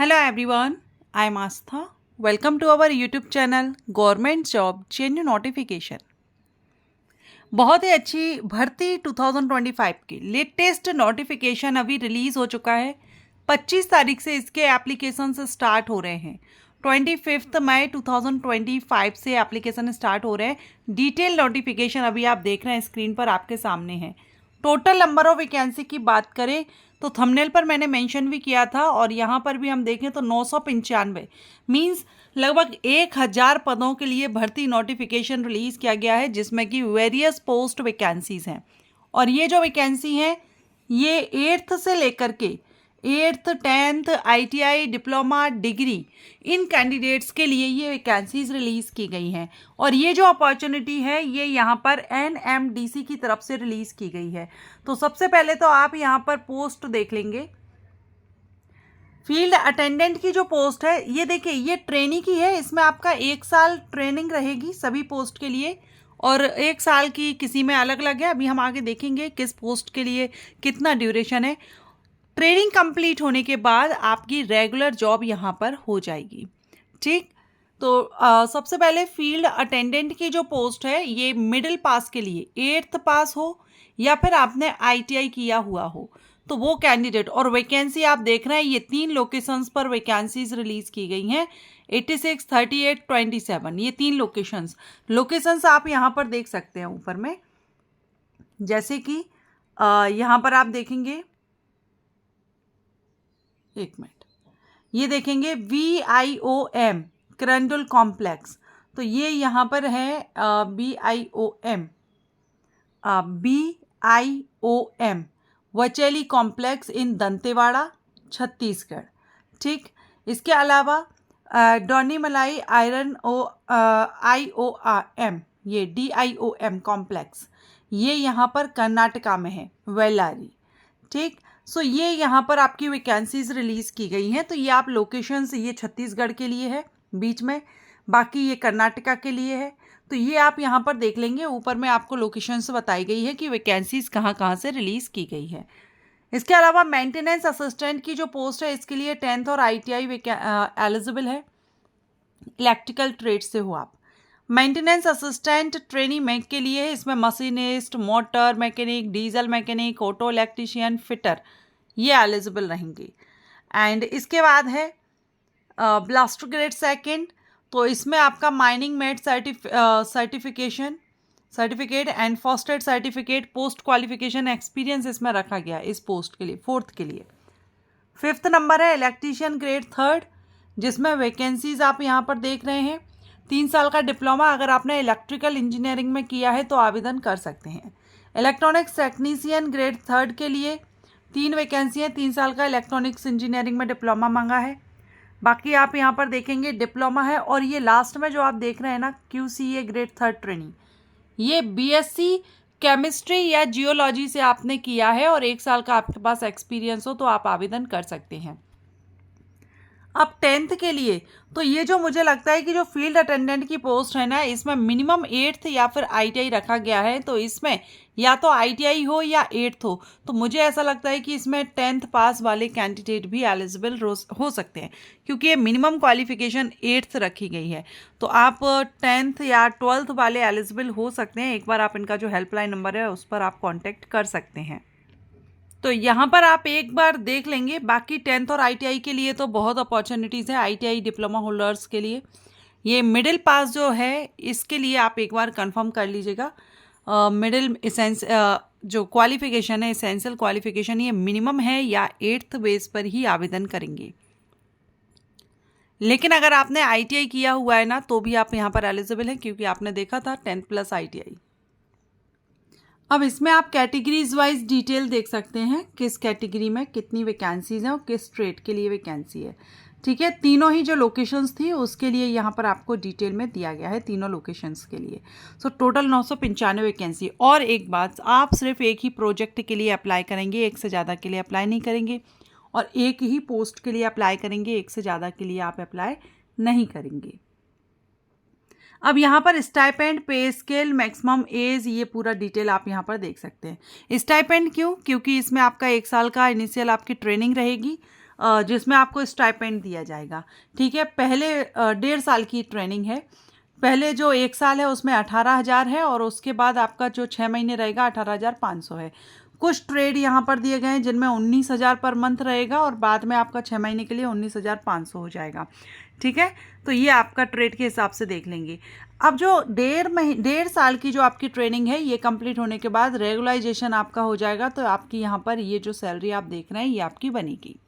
Hello everyone, I am Astha. Welcome to our YouTube channel Government Job Genuine Notification. बहुत ही अच्छी भर्ती 2025 की latest notification अभी release हो चुका है। 25 तारीख से इसके एप्लीकेशन स्टार्ट हो रहे हैं। 25 मई 2025 से एप्लीकेशन स्टार्ट हो रहे हैं। डिटेल नोटिफिकेशन अभी आप देख रहे हैं स्क्रीन पर आपके सामने है। टोटल नंबर ऑफ वैकेंसी की बात करें तो थंबनेल पर मैंने मेंशन भी किया था और यहाँ पर भी हम देखें तो 995 मीन्स लगभग 1000 पदों के लिए भर्ती नोटिफिकेशन रिलीज़ किया गया है, जिसमें कि वेरियस पोस्ट वैकेंसीज़ हैं। और ये जो वैकेंसी हैं ये 8th से लेकर के 8th 10th ITI diploma degree in candidates के लिए ये वैकेंसीज रिलीज़ की गई हैं। और ये जो अपॉर्चुनिटी है ये यहाँ पर NMDC की तरफ से रिलीज़ की गई है। तो सबसे पहले तो आप यहाँ पर पोस्ट देख लेंगे। फील्ड अटेंडेंट की जो पोस्ट है ये देखिए, ये ट्रेनी की है। इसमें आपका 1 साल ट्रेनिंग रहेगी सभी पोस्ट के लिए और 1 साल की किसी में अलग अलग है। अभी हम आगे देखेंगे किस पोस्ट के लिए कितना ड्यूरेशन है। ट्रेनिंग कंप्लीट होने के बाद आपकी रेगुलर जॉब यहाँ पर हो जाएगी। ठीक, तो सबसे पहले फील्ड अटेंडेंट की जो पोस्ट है ये मिडिल पास के लिए 8th पास हो या फिर आपने ITI किया हुआ हो तो वो कैंडिडेट। और वैकेंसी आप देख रहे हैं ये 3 लोकेशंस पर वैकेंसीज रिलीज की गई हैं, 86, 38, 27। ये 3 लोकेशंस आप यहाँ पर देख सकते हैं ऊपर में। जैसे कि यहाँ पर आप देखेंगे, एक मिनट, ये देखेंगे VIOM करंडुल कॉम्प्लेक्स। तो ये यहाँ पर है BIOM Bacheli complex in Dantewada Chhattisgarh. ठीक, इसके अलावा डोनीमलाई आयरन IOM ये DIOM कॉम्प्लेक्स ये यहाँ पर कर्नाटका में है, वेल्लारी। ठीक, सो ये यहाँ पर आपकी वैकेंसीज रिलीज़ की गई हैं। तो ये आप लोकेशंस, ये छत्तीसगढ़ के लिए है बीच में, बाकी ये कर्नाटका के लिए है। तो ये आप यहाँ पर देख लेंगे, ऊपर में आपको लोकेशंस बताई गई है कि वैकेंसीज कहाँ कहाँ से रिलीज़ की गई है। इसके अलावा मेंटेनेंस असिस्टेंट की जो पोस्ट है इसके लिए 10th और ITI एलिजिबल है, इलेक्ट्रिकल ट्रेड से हो आप। मेंटेनेंस असिस्टेंट ट्रेनी मैक के लिए है, इसमें machinist, motor mechanic, diesel mechanic, auto electrician, fitter ये एलिजिबल रहेंगे। एंड इसके बाद है ब्लास्टर ग्रेड सेकंड। तो इसमें आपका mining met certificate and first aid certificate, post qualification experience इसमें रखा गया है इस पोस्ट के लिए, 4th के लिए। 5th नंबर है इलेक्ट्रीशियन ग्रेड 3rd, जिसमें वैकेंसीज आप यहाँ पर देख रहे हैं। 3 साल का डिप्लोमा अगर आपने इलेक्ट्रिकल इंजीनियरिंग में किया है तो आवेदन कर सकते हैं। इलेक्ट्रॉनिक्स टेक्नीशियन ग्रेड 3rd के लिए 3 वैकेंसी हैं, 3 साल का इलेक्ट्रॉनिक्स इंजीनियरिंग में डिप्लोमा मांगा है। बाकी आप यहाँ पर देखेंगे डिप्लोमा है। और ये लास्ट में जो आप देख रहे हैं ना QCA ग्रेड 3rd ट्रेनिंग, ये BSc केमिस्ट्री या जियोलॉजी से आपने किया है और 1 साल का आपके पास एक्सपीरियंस हो तो आप आवेदन कर सकते हैं। अब 10th के लिए तो ये जो मुझे लगता है कि जो फील्ड अटेंडेंट की पोस्ट है ना, इसमें मिनिमम 8th या फिर ITI रखा गया है। तो इसमें या तो ITI हो या 8th हो। तो मुझे ऐसा लगता है कि इसमें 10th पास वाले कैंडिडेट भी एलिजिबल हो सकते हैं, क्योंकि ये मिनिमम क्वालिफिकेशन 8th रखी गई है। तो आप 10th या 12th वाले एलिजिबल हो सकते हैं। एक बार आप इनका जो हेल्पलाइन नंबर है उस पर आप कॉन्टेक्ट कर सकते हैं। तो यहाँ पर आप एक बार देख लेंगे। बाकी 10th और ITI के लिए तो बहुत अपॉर्चुनिटीज़ है, ITI डिप्लोमा होल्डर्स के लिए। ये मिडिल पास जो है इसके लिए आप एक बार कंफर्म कर लीजिएगा। मिडिल जो क्वालिफिकेशन है, एसेंशियल क्वालिफिकेशन, ये मिनिमम है या 8th बेस पर ही आवेदन करेंगे। लेकिन अगर आपने ITI किया हुआ है ना तो भी आप यहाँ पर एलिजिबल हैं, क्योंकि आपने देखा था 10 + ITI। अब इसमें आप कैटेगरीज वाइज डिटेल देख सकते हैं, किस कैटेगरी में कितनी वैकेंसीज हैं और किस ट्रेड के लिए वैकेंसी है। ठीक है, तीनों ही जो लोकेशंस थी उसके लिए यहाँ पर आपको डिटेल में दिया गया है, तीनों लोकेशंस के लिए। So total 995 vacancy. और एक बात, आप सिर्फ एक ही प्रोजेक्ट के लिए अप्लाई करेंगे, एक से ज़्यादा के लिए अप्लाई नहीं करेंगे। और एक ही पोस्ट के लिए अप्लाई करेंगे, एक से ज़्यादा के लिए आप अप्लाई नहीं करेंगे। अब यहाँ पर स्टाइपेंड, पे स्केल, मैक्सिमम एज, ये पूरा डिटेल आप यहाँ पर देख सकते हैं। स्टाइपेंड क्यों? क्योंकि इसमें आपका 1 साल का इनिशियल आपकी ट्रेनिंग रहेगी। जिसमें आपको स्टाइपेंड दिया जाएगा। ठीक है, पहले 1.5 साल की ट्रेनिंग है। पहले जो 1 साल है उसमें 18,000 है और उसके बाद आपका जो 6 महीने रहेगा 18,500 है। कुछ ट्रेड यहाँ पर दिए गए हैं जिनमें 19,000 पर मंथ रहेगा और बाद में आपका 6 महीने के लिए 19,500 हो जाएगा। ठीक है, तो ये आपका ट्रेड के हिसाब से देख लेंगे। अब जो 1.5 साल की जो आपकी ट्रेनिंग है ये कंप्लीट होने के बाद रेगुलाइजेशन आपका हो जाएगा, तो आपकी यहाँ पर ये जो सैलरी आप देख रहे हैं ये आपकी बनेगी।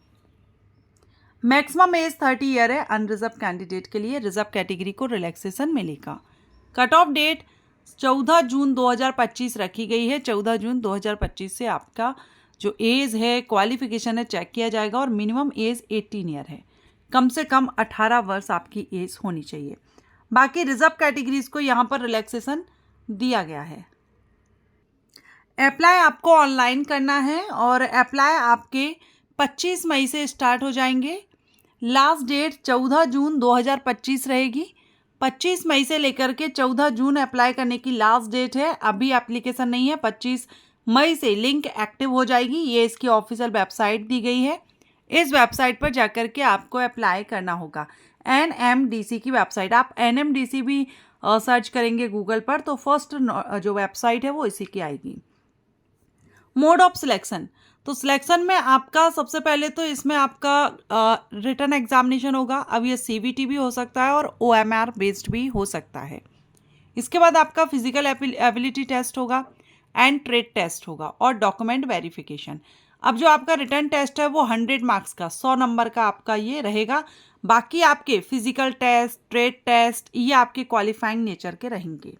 मैक्सिमम एज 30 ईयर है अनरिजर्व कैंडिडेट के लिए, रिजर्व कैटेगरी को रिलैक्सेशन मिलेगा। कट ऑफ डेट 14 जून 2025 रखी गई है। 14 जून 2025 से आपका जो एज है, क्वालिफिकेशन है, चेक किया जाएगा और मिनिमम एज 18 ईयर है। कम से कम 18 वर्ष आपकी एज होनी चाहिए। बाकी रिजर्व कैटेगरीज को यहाँ पर रिलैक्सेशन दिया गया है। अप्लाई आपको ऑनलाइन करना है और अप्लाई आपके 25 मई से स्टार्ट हो जाएंगे। लास्ट डेट 14 जून 2025 रहेगी। 25 मई से लेकर के 14 जून अप्लाई करने की लास्ट डेट है। अभी एप्लीकेशन नहीं है, 25 मई से लिंक एक्टिव हो जाएगी। ये इसकी ऑफिशियल वेबसाइट दी गई है। इस वेबसाइट पर जाकर के आपको अप्लाई करना होगा। NMDC की वेबसाइट, आप NMDC भी सर्च करेंगे गूगल पर तो फर्स्ट जो वेबसाइट है वो इसी की आएगी। मोड ऑफ सिलेक्शन, तो सिलेक्शन में आपका सबसे पहले तो इसमें आपका रिटन एग्जामिनेशन होगा। अब ये CBT भी हो सकता है और OMR बेस्ड भी हो सकता है। इसके बाद आपका फिजिकल एबिलिटी टेस्ट होगा एंड ट्रेड टेस्ट होगा और डॉक्यूमेंट वेरिफिकेशन। अब जो आपका रिटन टेस्ट है वो 100 मार्क्स का 100 नंबर का आपका ये रहेगा। बाकी आपके फिजिकल टेस्ट, ट्रेड टेस्ट ये आपके क्वालिफाइंग नेचर के रहेंगे।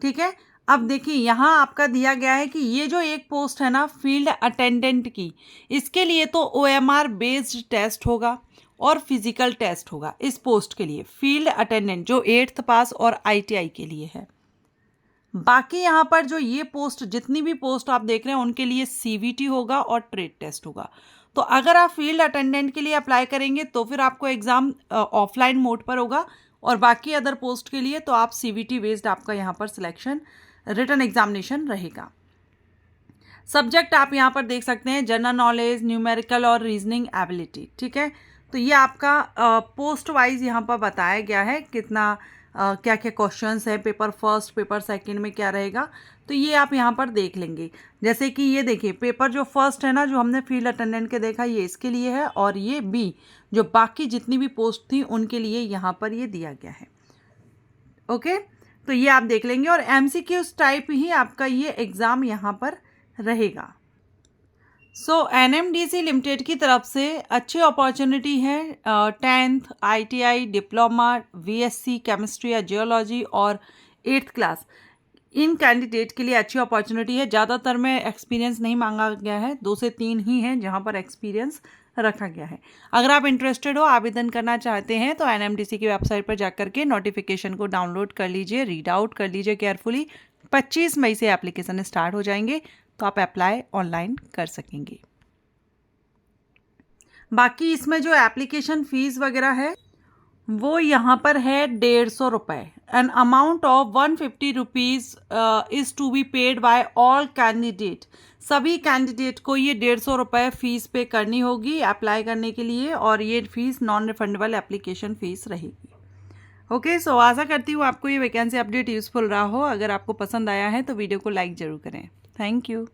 ठीक है, अब देखिए यहाँ आपका दिया गया है कि ये जो एक पोस्ट है ना फील्ड अटेंडेंट की, इसके लिए तो OMR बेस्ड टेस्ट होगा और फिजिकल टेस्ट होगा। इस पोस्ट के लिए फील्ड अटेंडेंट जो 8th पास और ITI के लिए है। बाकी यहाँ पर जो ये पोस्ट, जितनी भी पोस्ट आप देख रहे हैं उनके लिए CBT होगा और ट्रेड टेस्ट होगा। तो अगर आप फील्ड अटेंडेंट के लिए अप्लाई करेंगे तो फिर आपको एग्ज़ाम ऑफलाइन मोड पर होगा और बाकी अदर पोस्ट के लिए तो आप CBT बेस्ड आपका यहाँ पर सिलेक्शन रिटन एग्जामिनेशन रहेगा। सब्जेक्ट आप यहाँ पर देख सकते हैं जनरल नॉलेज, न्यूमेरिकल और रीजनिंग एबिलिटी। ठीक है, तो ये आपका पोस्ट वाइज यहाँ पर बताया गया है कितना क्या क्या क्वेश्चंस है, पेपर फर्स्ट पेपर सेकंड में क्या रहेगा, तो ये आप यहाँ पर देख लेंगे। जैसे कि ये देखिए पेपर जो फर्स्ट है ना जो हमने फील्ड अटेंडेंट के देखा ये इसके लिए है और ये B जो बाकी जितनी भी पोस्ट थी उनके लिए यहाँ पर ये दिया गया है। ओके, तो ये आप देख लेंगे और MCQs टाइप ही आपका ये एग्ज़ाम यहाँ पर रहेगा। सो NMDC लिमिटेड की तरफ से अच्छी अपॉर्चुनिटी है। 10th ITI, diploma, VSc chemistry या जियोलॉजी और 8th क्लास, इन कैंडिडेट के लिए अच्छी अपॉर्चुनिटी है। ज़्यादातर में एक्सपीरियंस नहीं मांगा गया है, 2 से 3 ही हैं जहाँ पर एक्सपीरियंस रखा गया है। अगर आप इंटरेस्टेड हो, आवेदन करना चाहते हैं तो NMDC की वेबसाइट पर जाकर के नोटिफिकेशन को डाउनलोड कर लीजिए, रीड आउट कर लीजिए केयरफुली। 25 मई से एप्लीकेशन स्टार्ट हो जाएंगे तो आप अप्लाई ऑनलाइन कर सकेंगे। बाकी इसमें जो एप्लीकेशन फ़ीस वगैरह है वो यहाँ पर है 150 रुपये। An amount of 150 rupees is to be paid by all candidate. सभी कैंडिडेट को ये 150 रुपये फ़ीस पे करनी होगी अप्लाई करने के लिए और ये fees non refundable application fees रहेगी। ओके, सो आशा करती हूँ आपको ये वैकेंसी अपडेट यूज़फुल रहा हो। अगर आपको पसंद आया है तो वीडियो को लाइक ज़रूर करें। Thank you.